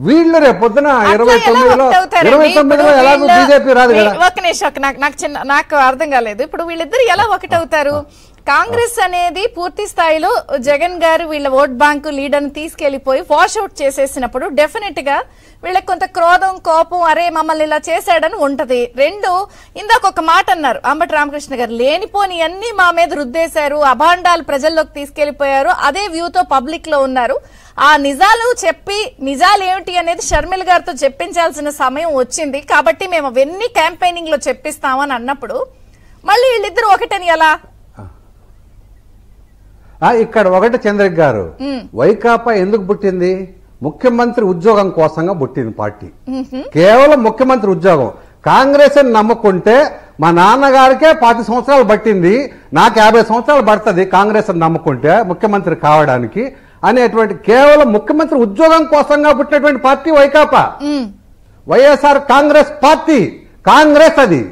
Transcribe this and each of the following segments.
వీళ్ళు రేపు పొద్దున 29లో ఎలాగో బీజేపీ రాదు కదా. ఒక నిమిషం, నాకు అర్థం కాలేదు. ఇప్పుడు వీళ్ళిద్దరు ఎలా ఒకటవుతారు? కాంగ్రెస్ అనేది పూర్తి స్థాయిలో జగన్ గారు వీళ్ళ ఓట్ బ్యాంకు లీడర్ ని తీసుకెళ్లిపోయి వాష్ అవుట్ చేసేసినప్పుడు డెఫినెట్ గా వీళ్ళకి కొంత క్రోధం, కోపం, అరే మమ్మల్ని ఇలా చేశాడని ఉంటది. రెండు, ఇందాక ఒక మాట అన్నారు అంబటి రామకృష్ణ గారు, లేనిపోని అన్ని మా మీద రుద్దేశారు, అభాండాలు ప్రజల్లోకి తీసుకెళ్లిపోయారు, అదే వ్యూతో పబ్లిక్ లో ఉన్నారు. ఆ నిజాలు చెప్పి నిజాలు ఏమిటి అనేది షర్మిల గారితో చెప్పించాల్సిన సమయం వచ్చింది కాబట్టి మేము అవన్నీ క్యాంపెయినింగ్ లో చెప్పిస్తామని అన్నప్పుడు మళ్ళీ వీళ్ళిద్దరు ఒకటని ఎలా? ఇక్కడ ఒకటి చంద్రయ్య గారు, వైకాపా ఎందుకు పుట్టింది? ముఖ్యమంత్రి ఉద్యోగం కోసంగా పుట్టింది పార్టీ. కేవలం ముఖ్యమంత్రి ఉద్యోగం. కాంగ్రెస్ అని నమ్ముకుంటే మా నాన్నగారికే 40 సంవత్సరాలు పట్టింది, నాకు 50 సంవత్సరాలు పడుతుంది కాంగ్రెస్ అని నమ్ముకుంటే ముఖ్యమంత్రి కావడానికి అనేటువంటి కేవలం ముఖ్యమంత్రి ఉద్యోగం కోసంగా పుట్టినటువంటి పార్టీ వైకాపా. వైఎస్ఆర్ కాంగ్రెస్ పార్టీ, కాంగ్రెస్ అది.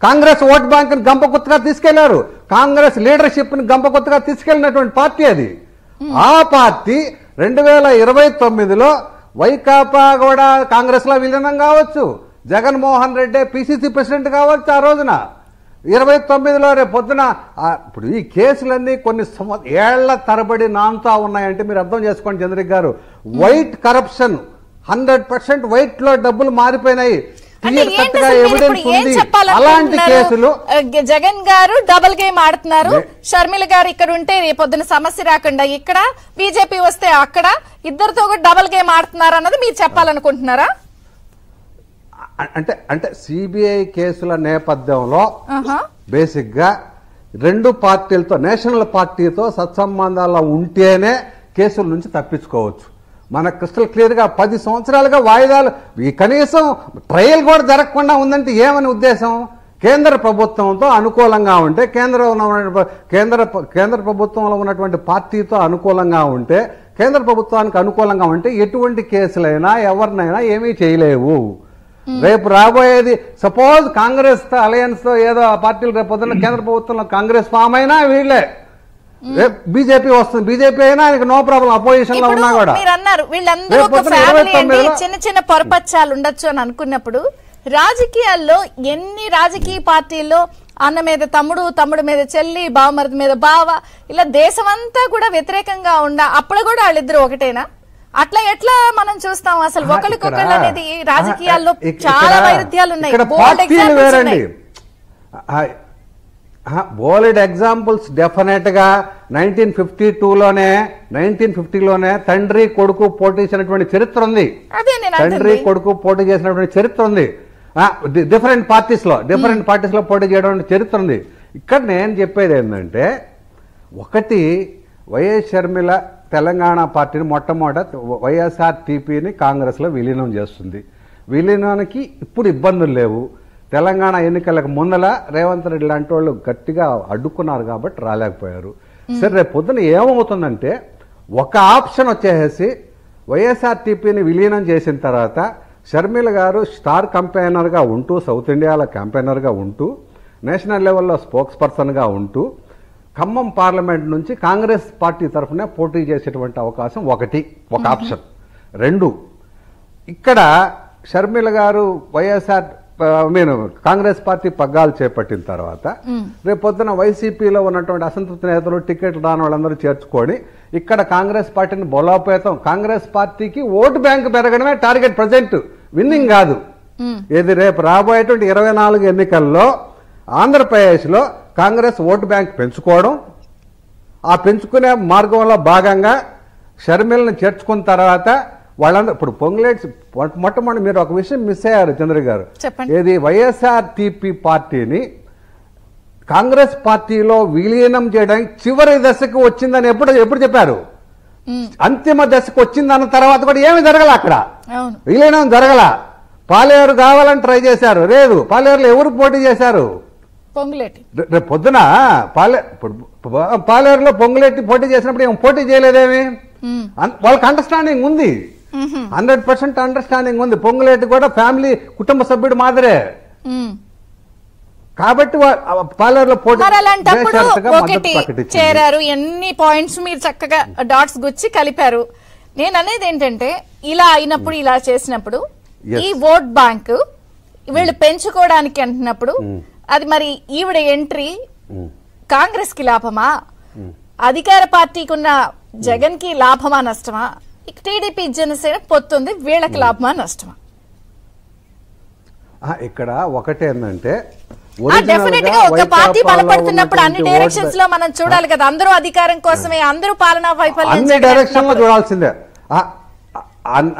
కాంగ్రెస్ ఓట్ బ్యాంక్ ని గంపకొత్తగా తీసుకెళ్లారు, కాంగ్రెస్ లీడర్షిప్ ని గంపకొత్తగా తీసుకెళ్లినటువంటి పార్టీ అది. ఆ పార్టీ 2029లో వైకాపా కూడా కాంగ్రెస్ లో విలీనం కావచ్చు, జగన్మోహన్ రెడ్డి పిసిసి ప్రెసిడెంట్ కావచ్చు ఆ రోజున. 29లో రేపు పొద్దున ఇప్పుడు ఈ కేసులన్నీ కొన్ని ఏళ్ల తరబడి నాంతా ఉన్నాయంటే మీరు అర్థం చేసుకోండి చంద్రయ్య గారు. వైట్ కరప్షన్ 100% వైట్ లో డబ్బులు మారిపోయినాయి. అలాంటి కేసులు జగన్ గారు డబుల్ గేమ్ ఆడుతున్నారు. షర్మిల గారు ఇక్కడ ఉంటే రేపొద్దున సమస్య రాకుండా ఇక్కడ, బీజేపీ వస్తే అక్కడ, ఇద్దరితో కూడా డబుల్ గేమ్ ఆడుతున్నారు అన్నది మీరు చెప్పాలనుకుంటున్నారా? అంటే సిబిఐ కేసుల నేపథ్యంలో బేసిక్ గా రెండు పార్టీలతో, నేషనల్ పార్టీతో సత్సంబంధాలు ఉంటేనే కేసుల నుంచి తప్పించుకోవచ్చు. మన క్రిస్టల్ క్లియర్ గా 10 సంవత్సరాలుగా వాయిదాలు, ఈ కనీసం ట్రయల్ కూడా జరగకుండా ఉందంటే ఏమని ఉద్దేశం? కేంద్ర ప్రభుత్వంతో అనుకూలంగా ఉంటే, కేంద్ర ప్రభుత్వంలో ఉన్నటువంటి పార్టీతో అనుకూలంగా ఉంటే, కేంద్ర ప్రభుత్వానికి అనుకూలంగా ఉంటే ఎటువంటి కేసులైనా ఎవరినైనా ఏమీ చేయలేవు. రేపు రాబోయేది సపోజ్ కాంగ్రెస్ తో అలయన్స్ తో ఏదో పార్టీలు రేపు పొద్దున్న కేంద్ర ప్రభుత్వంలో కాంగ్రెస్ ఫామ్ అయినా వీళ్ళే, బీజేపీ వస్తుంది, బీజేపీ అయినా ఆయనకి నో ప్రాబ్లం, అపోజిషన్ లో ఉన్నా కూడా. మీరు అన్నారు వీళ్ళందరూ ఒక ఫ్యామిలీ అండి, చిన్న చిన్న పొరపచ్చాలు ఉండొచ్చు అని అనుకున్నప్పుడు రాజకీయాల్లో ఎన్ని రాజకీయ పార్టీల్లో అన్న మీద తమ్ముడు, తమ్ముడు మీద చెల్లి, బావమరిది మీద బావ, ఇలా దేశమంతా కూడా వ్యతిరేకంగా అప్పుడు కూడా వాళ్ళిద్దరు ఒకటేనా? అట్లా ఎట్లా మనం చూస్తాం? అసలు ఒకరికొకళ్ళు అనేది రాజకీయాల్లో చాలా వైరుధ్యాలు ఉన్నాయి. బోలెడ్ ఎగ్జాంపుల్స్ డెఫినెట్ గా 1950లోనే తండ్రి కొడుకు పోటీ చేసినటువంటి చరిత్ర ఉంది. తండ్రి కొడుకు పోటీ చేసినటువంటి చరిత్ర ఉంది. డిఫరెంట్ పార్టీస్ లో పోటీ చేయడం చరిత్ర ఉంది. ఇక్కడ నేను చెప్పేది ఏంటంటే, ఒకటి వైఎస్ షర్మిల తెలంగాణ పార్టీని మొట్టమొదట వైఎస్ఆర్టీపీని కాంగ్రెస్ లో విలీనం చేస్తుంది. విలీనానికి ఇప్పుడు ఇబ్బందులు లేవు. తెలంగాణ ఎన్నికలకు ముందల రేవంత్ రెడ్డి లాంటి వాళ్ళు గట్టిగా అడ్డుకున్నారు కాబట్టి రాలేకపోయారు. సరే రేపు పొద్దున ఏమవుతుందంటే, ఒక ఆప్షన్ వచ్చేసి వైఎస్ఆర్టీపీని విలీనం చేసిన తర్వాత షర్మిల గారు స్టార్ కంపెయినర్గా ఉంటూ, సౌత్ ఇండియాలో క్యాంపెయినర్గా ఉంటూ, నేషనల్ లెవెల్లో స్పోక్స్ పర్సన్గా ఉంటూ ఖమ్మం పార్లమెంట్ నుంచి కాంగ్రెస్ పార్టీ తరఫున పోటీ చేసేటువంటి అవకాశం ఒక ఆప్షన్. రెండు, ఇక్కడ షర్మిల గారు కాంగ్రెస్ పార్టీ పగ్గాలు చేపట్టిన తర్వాత రేపు పొద్దున వైసీపీలో ఉన్నటువంటి అసంతృప్తి నేతలు, టికెట్ రాని వాళ్ళందరూ చేర్చుకొని ఇక్కడ కాంగ్రెస్ పార్టీని బలోపేతం, కాంగ్రెస్ పార్టీకి ఓటు బ్యాంక్ పెరగడమే టార్గెట్, ప్రజెంట్ విన్నింగ్ కాదు. ఇది రేపు రాబోయేటువంటి 24 ఎన్నికల్లో ఆంధ్రప్రదేశ్ లో కాంగ్రెస్ ఓటు బ్యాంక్ పెంచుకోవడం, ఆ పెంచుకునే మార్గంలో భాగంగా షర్మిలను చేర్చుకున్న తర్వాత వాళ్ళందరూ ఇప్పుడు పొంగులేటి మొట్టమొదటి మీరు ఒక విషయం మిస్ అయ్యారు చంద్ర గారు. ఏది వైఎస్ఆర్టీపీ పార్టీని కాంగ్రెస్ పార్టీలో విలీనం చేయడానికి చివరి దశకు వచ్చిందని ఎప్పుడు చెప్పారు? అంతిమ దశకు వచ్చిందన్న తర్వాత కూడా ఏమి జరగల, అక్కడ విలీనం జరగల. పాలేరు కావాలని ట్రై చేశారు, లేదు. పాలేరులో ఎవరు పోటీ చేశారు? రేపు పొద్దున పాలేరులో పొంగులేటి పోటీ చేసినప్పుడు ఏం పోటీ చేయలేదేమి? వాళ్ళకి అండర్స్టాండింగ్ ఉంది, 100% అండర్స్టాండింగ్ ఉంది. పొంగులేటి కూడా ఫ్యామిలీ కుటుంబ సభ్యుడు మాదిరే కాబట్టి పాలేరులో పోటీ చేరారు. ఎన్ని పాయింట్స్ మీరు చక్కగా డాట్స్ గుచ్చి కలిపారు. నేను అనేది ఏంటంటే ఇలా అయినప్పుడు ఇలా చేసినప్పుడు Yes. ఈ ఓట్ బ్యాంక్ వీళ్ళు పెంచుకోవడానికి అంటున్నప్పుడు అది మరి ఈవిడ ఎంట్రీ కాంగ్రెస్ కి లాభమా, అధికార పార్టీకి ఉన్న జగన్ కి లాభమా నష్టమా, టీడీపీ జనసేన పొత్తుంది వీళ్ళకి లాభమా నష్టమా? ఇక్కడ ఒకటేందంటే డెఫినెట్ గా ఒక పార్టీ బలపడుతున్నప్పుడు అన్ని డైరెక్షన్స్ లో మనం చూడాలి కదా. అందరూ అధికారం కోసమే, అందరూ పాలనా వైఫల్యం అన్ని డైరెక్షన్ లో చూడాల్సిందే,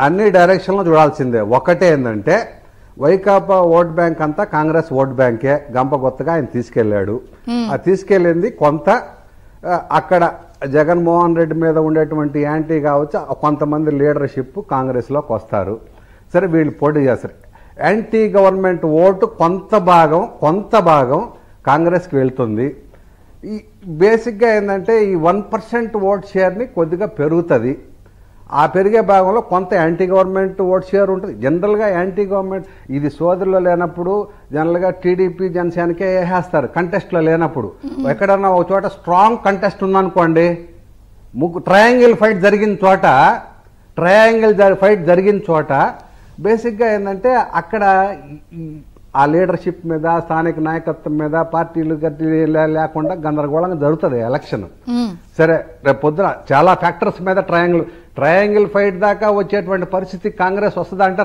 అన్ని డైరెక్షన్ లో చూడాల్సిందే. ఒకటే ఏంటంటే వైకాపా ఓట్ బ్యాంక్ అంతా కాంగ్రెస్ ఓట్ బ్యాంకే గంపగొత్తగా ఆయన తీసుకెళ్లాడు. ఆ తీసుకెళ్ళింది కొంత అక్కడ జగన్మోహన్ రెడ్డి మీద ఉండేటువంటి యాంటీ కావచ్చు, కొంతమంది లీడర్షిప్ కాంగ్రెస్ లోకి వస్తారు. సరే వీళ్ళు పోటీ చేస్తారు. యాంటీ గవర్నమెంట్ ఓటు కొంత భాగం కాంగ్రెస్కి వెళ్తుంది. ఈ బేసిక్గా ఏంటంటే ఈ 1% ఓట్ షేర్ని కొద్దిగా పెరుగుతుంది. ఆ పెరిగే భాగంలో కొంత యాంటీ గవర్నమెంట్ ఓట్ షేర్ ఉంటుంది. జనరల్గా యాంటీ గవర్నమెంట్ ఇది సోదరులో లేనప్పుడు జనరల్గా టీడీపీ జనసేనకే వేసేస్తారు కంటెస్ట్లో లేనప్పుడు. ఎక్కడన్నా ఒక చోట స్ట్రాంగ్ కంటెస్ట్ ఉందనుకోండి, ట్రయాంగిల్ ఫైట్ జరిగిన చోట బేసిక్గా ఏంటంటే అక్కడ ఆ లీడర్షిప్ మీద, స్థానిక నాయకత్వం మీద, పార్టీలు లేకుండా గందరగోళంగా జరుగుతుంది ఎలక్షన్. సరే రేపు పొద్దున చాలా ఫ్యాక్టర్స్ మీద ట్రయాంగిల్ ఫైట్ దాకా వచ్చేటువంటి పరిస్థితి కాంగ్రెస్ వస్తుందంటే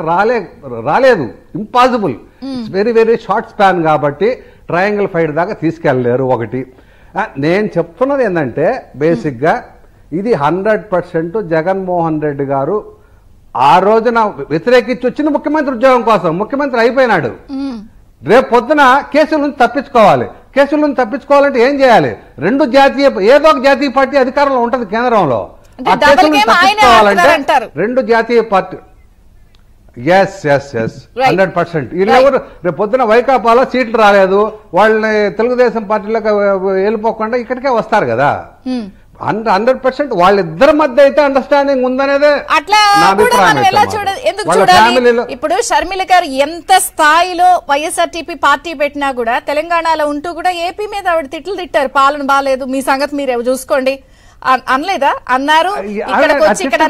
రాలేదు, impossible. It's very very short span కాబట్టి ట్రయాంగిల్ ఫైట్ దాకా తీసుకెళ్ళలేరు. ఒకటి నేను చెప్తున్నది ఏంటంటే బేసిక్గా ఇది 100% జగన్మోహన్ రెడ్డి గారు ఆ రోజున వ్యతిరేకించి వచ్చింది ముఖ్యమంత్రి ఉద్యోగం కోసం. ముఖ్యమంత్రి అయిపోయినాడు. రేపు పొద్దున కేసుల నుంచి తప్పించుకోవాలంటే ఏం చేయాలి? ఏదో ఒక జాతీయ పార్టీ అధికారంలో ఉంటుంది కేంద్రంలో. ఆ కేసుల నుంచి తప్పించుకోవాలంటే 2 జాతీయ పార్టీ. ఎస్ 100%. వీళ్ళెవరు రేపు పొద్దున వైకాపాలో సీట్లు రాలేదు, వాళ్ళని తెలుగుదేశం పార్టీలోకి వెళ్ళిపోకుండా ఇక్కడికే వస్తారు కదా. 100% వాళ్ళిద్దరి మధ్య అయితే అండర్స్టాండింగ్ ఉందనేదే అట్లా ఎందుకు చూడాలి? ఇప్పుడు షర్మిల గారు ఎంత స్థాయిలో వైఎస్ఆర్టీపీ పార్టీ పెట్టినా కూడా తెలంగాణలో ఉంటూ కూడా ఏపీ మీద ఆవిడ తిట్లు తిట్టారు. పాలన బాగాలేదు, మీ సంగతి మీరే చూసుకోండి అనలేదా? అన్నారు. ఇక్కడికి వచ్చి ఇక్కడ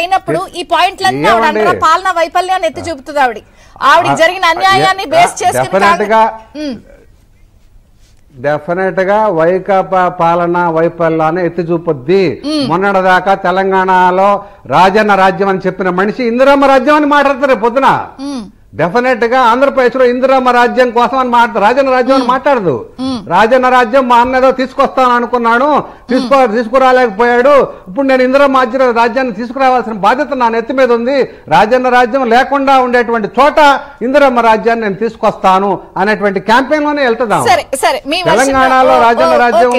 అయినప్పుడు ఈ పాయింట్లన్నీ ఆవిడ పాలనా వైఫల్యాన్ని ఎత్తి చూపుతుంది. ఆవిడకి జరిగిన అన్యాయాన్ని బేస్ చేసుకుని డెఫినెట్ గా వైకాపా పాలన వైఫల్యాన్ని ఎత్తి చూపుద్ది. మొన్నటిదాకా తెలంగాణలో రాజన్న రాజ్యం అని చెప్పిన మనిషి ఇందిరమ్మ రాజ్యం అని మాట్లాడతారు పొద్దున. డెఫినెట్ గా ఆంధ్రప్రదేశ్ లో ఇందిరమ్మ రాజ్యం కోసం అని మాట్లాడదు, రాజన్న రాజ్యం అని మాట్లాడదు. రాజన్న రాజ్యం మా అన్నదో తీసుకొస్తాను అనుకున్నాను, తీసుకురాలేకపోయాడు. ఇప్పుడు నేను ఇందిరమ్మ రాజ్యాన్ని తీసుకురావాల్సిన బాధ్యత నా నెత్తి మీద ఉంది. రాజన్న రాజ్యం లేకుండా ఉండేటువంటి చోట ఇందిరమ్మ రాజ్యాన్ని నేను తీసుకొస్తాను అనేటువంటి క్యాంపెయిన్ లోనే వెళ్తాం. తెలంగాణలో రాజన్న రాజ్యం